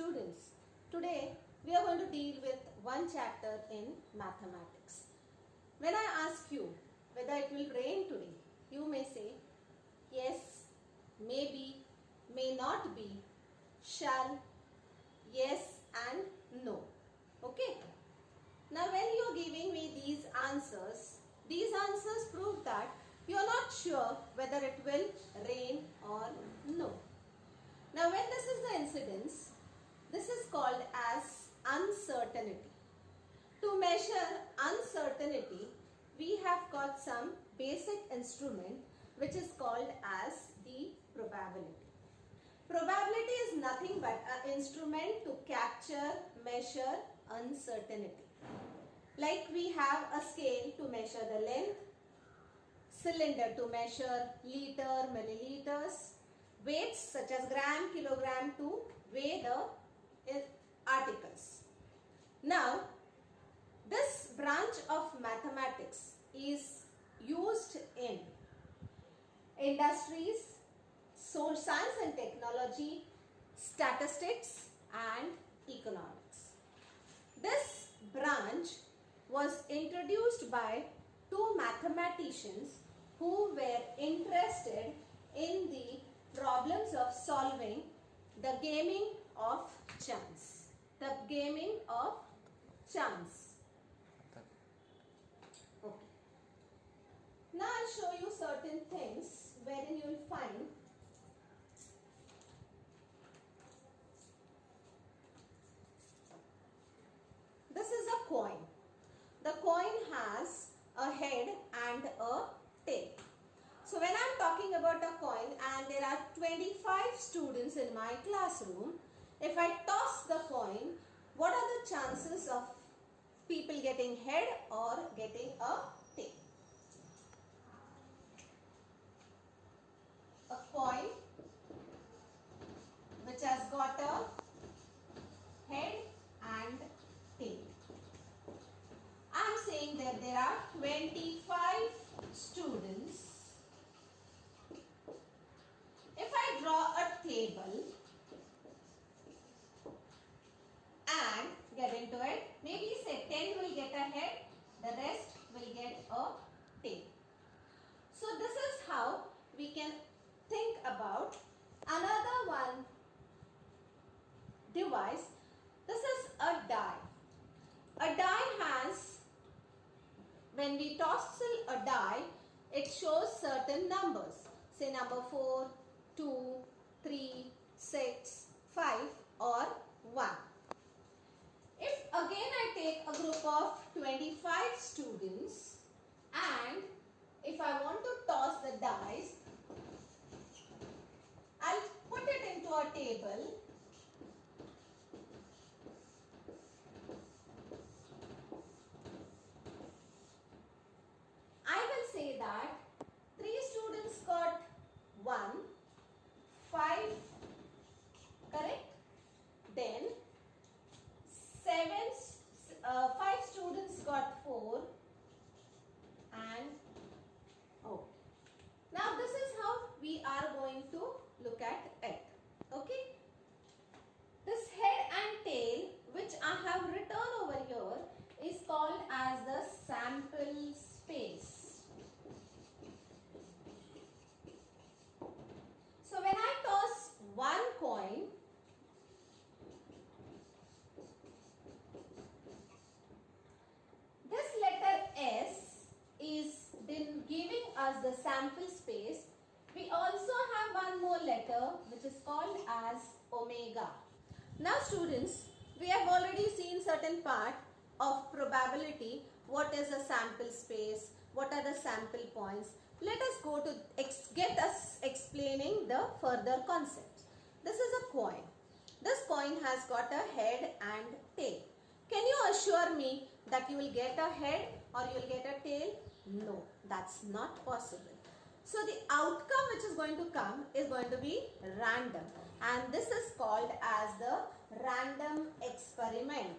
Students, today we are going to deal with one chapter in mathematics. When I ask you whether it will rain today, you may say yes, maybe, may not be, shall, yes and no. Okay. Now when you are giving me these answers prove that you are not sure whether it will rain or no. Now when this is the incidence, this is called as uncertainty. To measure uncertainty, we have got some basic instrument which is called as the probability. Probability is nothing but an instrument to capture, measure uncertainty. Like we have a scale to measure the length, cylinder to measure liter, milliliters, weights such as gram, kilogram to weigh the articles. Now, this branch of mathematics is used in industries, science and technology, statistics and economics. This branch was introduced by two mathematicians who were interested in the problems of solving the gaming of chance. The gaming of chance. Okay. Now I'll show you certain things wherein you will find this is a coin. The coin has a head and a tail. So when I am talking about a coin and there are 25 students in my classroom, if I toss the coin, what are the chances of people getting head or getting a tail? A coin which has got a head and tail. I am saying that there are 25 students. If I draw a table and get into it, maybe say 10 will get a head, the rest will get a tail. So this is how we can think about another one device. This is a die. A die has, when we toss a die, it shows certain numbers. Say number 4, 2, 3, 6, 5 or 1. If again I take a group of 25 students and if I want to toss the dice, I'll put it into a table. I will say that 3 students got 1, 5, correct? Then 5 students got 4 and now this is how we are going to look at it. Okay. This head and tail which I have written over here is called as the sample space. So when I toss one coin, this letter S is giving us the sample space. We also have one more letter which is called as omega. Now students, we have already seen certain part of probability. What is a sample space? What are the sample points? Let us go to get us explaining the further concepts. This is a coin. This coin has got a head and tail. Can you assure me that you will get a head or you will get a tail? No, that's not possible. So the outcome which is going to come is going to be random, and this is called as the random experiment.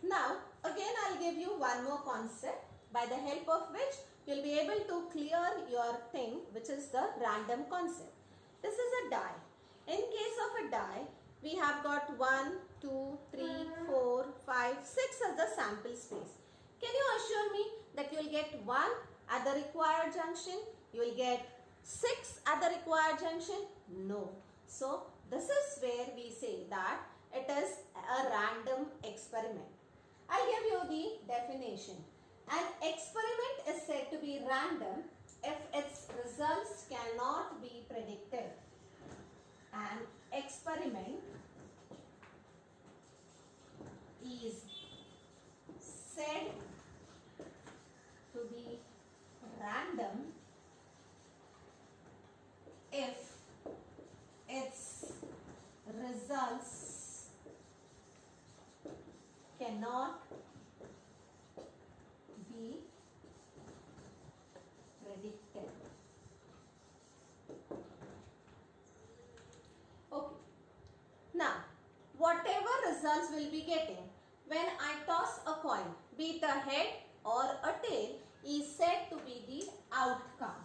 Now again give you one more concept by the help of which you will be able to clear your thing, which is the random concept. This is a die. In case of a die, we have got 1, 2, 3, 4, 5, 6 as the sample space. Can you assure me that you will get 1 at the required junction? You will get 6 at the required junction? No. So, this is where we say that it is a random experiment. I'll give you the definition. An experiment is said to be random if its results cannot be predicted. An experiment is said to be random if its results cannot be predicted. Okay. Now, whatever results we'll be getting when I toss a coin, be it a head or a tail, is said to be the outcome.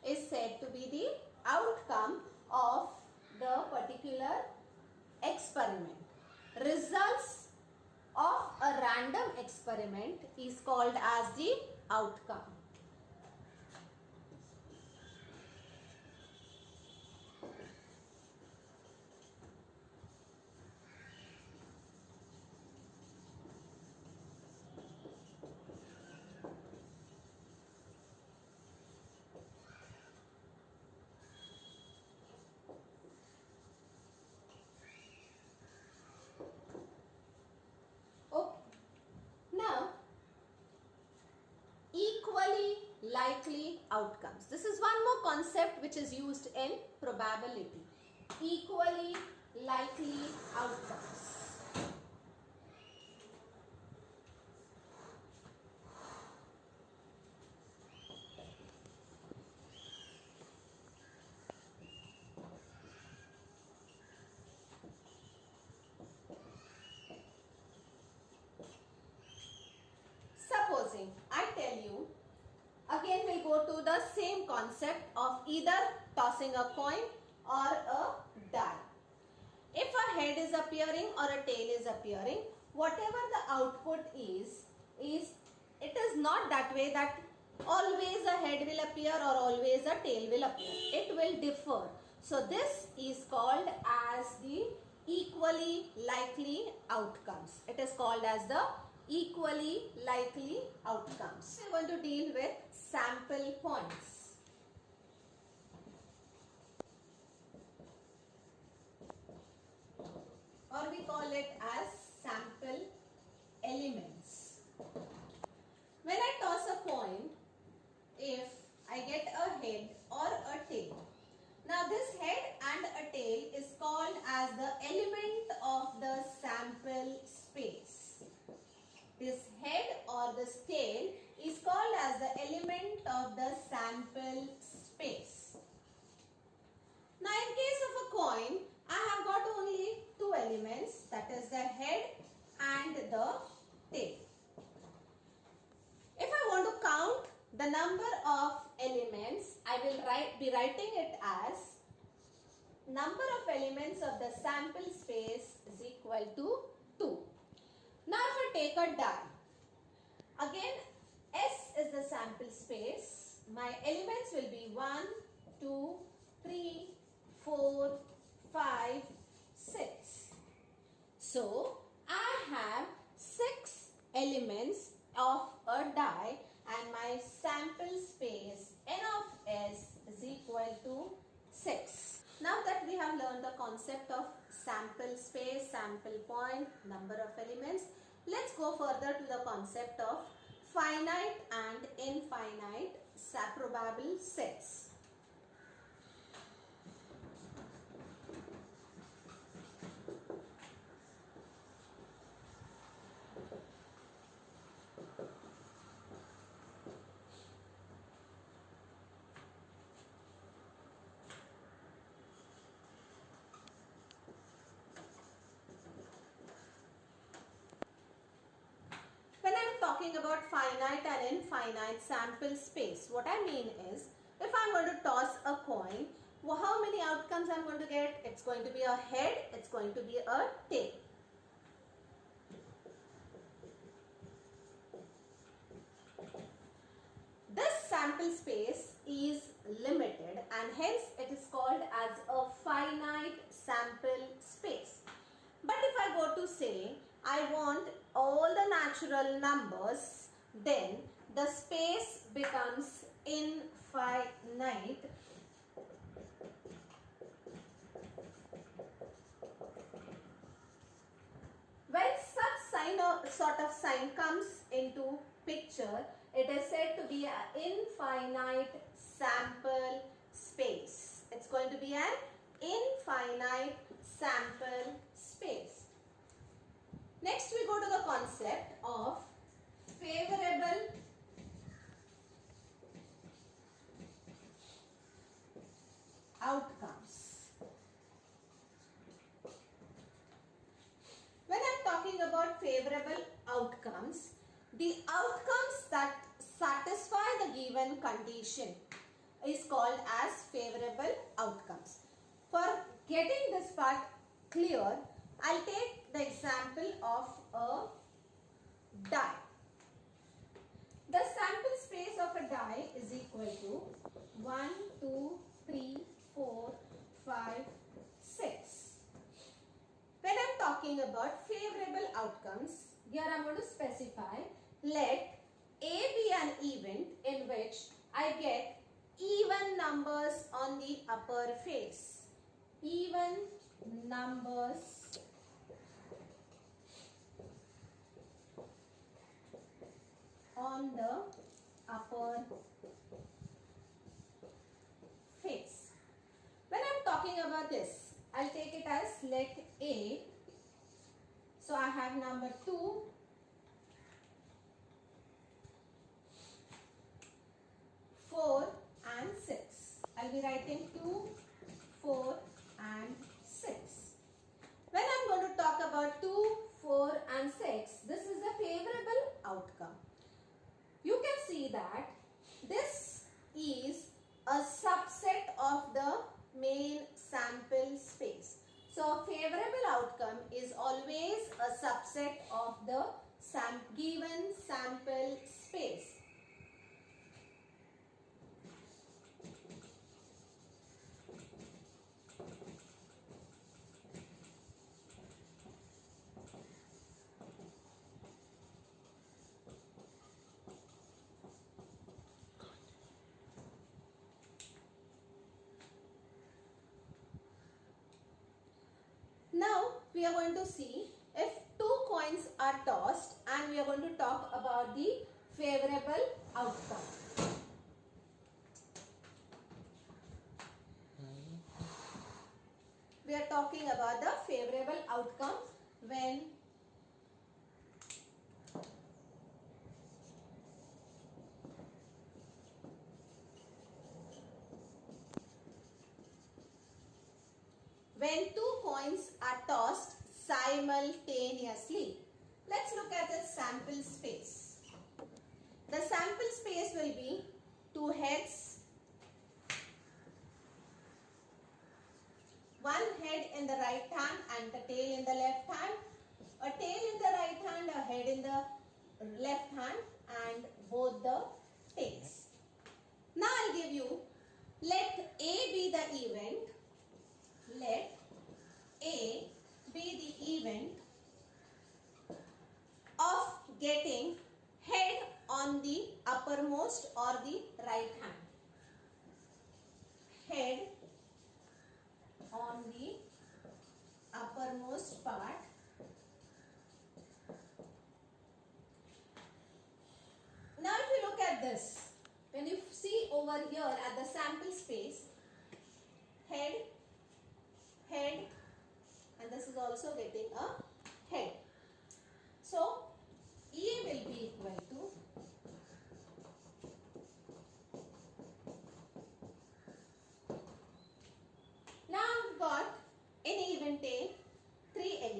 Is said to be the outcome of the particular experiment. Results of a random experiment is called as the outcome. Likely outcomes. This is one more concept which is used in probability. Equally likely outcomes. Supposing I tell you, again we'll go to the same concept of either tossing a coin or a die. If a head is appearing or a tail is appearing, whatever the output is it is not that way that always a head will appear or always a tail will appear. It will differ. So this is called as the equally likely outcomes. It is called as the equally likely outcomes. We are going to deal with sample points. Or we call it as sample elements. When I toss a coin, if I get a head or a tail. Now this head and a tail is called as the element of the sample space. This head or this tail is called as the element of the sample space. Now in case of a coin, I have got only two elements, that is the head and the tail. If I want to count the number of elements, I will be writing it as number of elements of the sample space is equal to 2. Now if I take a die, again S is the sample space. My elements will be 1, 2, 3, 4, 5, 6. So I have 6 elements of a die and my sample space N of S is equal to 6. Now that we have learned the concept of sample space, sample point, number of elements, let's go further to the concept of finite and infinite probable sets. talking about finite and infinite sample space, what I mean is, if I'm going to toss a coin, well, how many outcomes I'm going to get? It's going to be a head, it's going to be a tail. This sample space is limited and hence it is called as a finite sample space. But if I go to say I want all the natural numbers, then the space becomes infinite. When such sort of sign comes into picture, it is said to be an infinite sample space. It's going to be an infinite sample space. Next we go to the concept of favorable outcomes. When I'm talking about favorable outcomes, the outcomes that satisfy the given condition is called as favorable outcomes. For getting this part clear, I'll take the example of a die. The sample space of a die is equal to 1, 2, 3, 4, 5, 6. When I'm talking about favorable outcomes, here I'm going to specify, let A be an event in which I get even numbers on the upper face. Even numbers on the upper face. When I'm talking about this, I'll take it as let A. So I have number 2, 4 and 6. I'll be writing 2, 4 and 6. When I'm going to talk about 2, 4 and 6, this is a favorable outcome. You can see that this is a subset of the main sample space. So a favorable outcome is always a subset of the given sample space. Now we are going to see if two coins are tossed and we are going to talk about the favorable outcome. We are talking about the favorable outcome when two coins are tossed simultaneously. Let's look at the sample space. The sample space will be two heads, one head in the right hand and the tail in the left hand, a tail in the right hand, a head in the left hand, and both the tails. Now I'll give you, let A be the event. Let A be the event of getting head on the uppermost or the right hand. Head on the uppermost part. Now if you look at this, when you see over here at the sample space, head, head, and this is also getting a head. So E will be equal to now I've got in event A 3 elements.